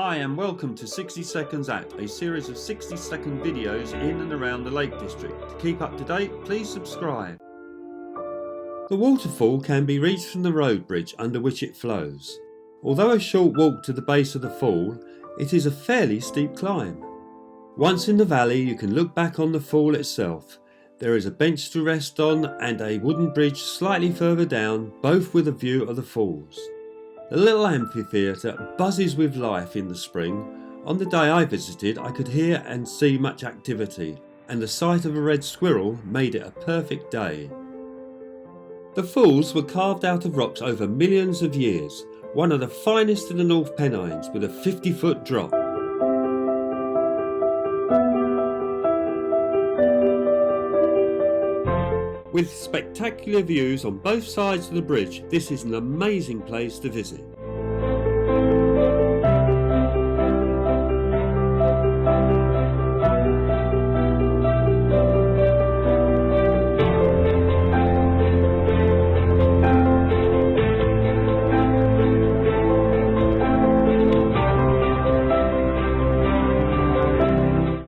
Hi and welcome to 60 Seconds At, a series of 60-second videos in and around the Lake District. To keep up to date, please subscribe. The waterfall can be reached from the road bridge under which it flows. Although a short walk to the base of the fall, it is a fairly steep climb. Once in the valley, you can look back on the fall itself. There is a bench to rest on and a wooden bridge slightly further down, both with a view of the falls. The little amphitheatre buzzes with life in the spring. On the day I visited, I could hear and see much activity, and the sight of a red squirrel made it a perfect day. The falls were carved out of rocks over millions of years, one of the finest in the North Pennines, with a 50-foot drop. With spectacular views on both sides of the bridge, this is an amazing place to visit.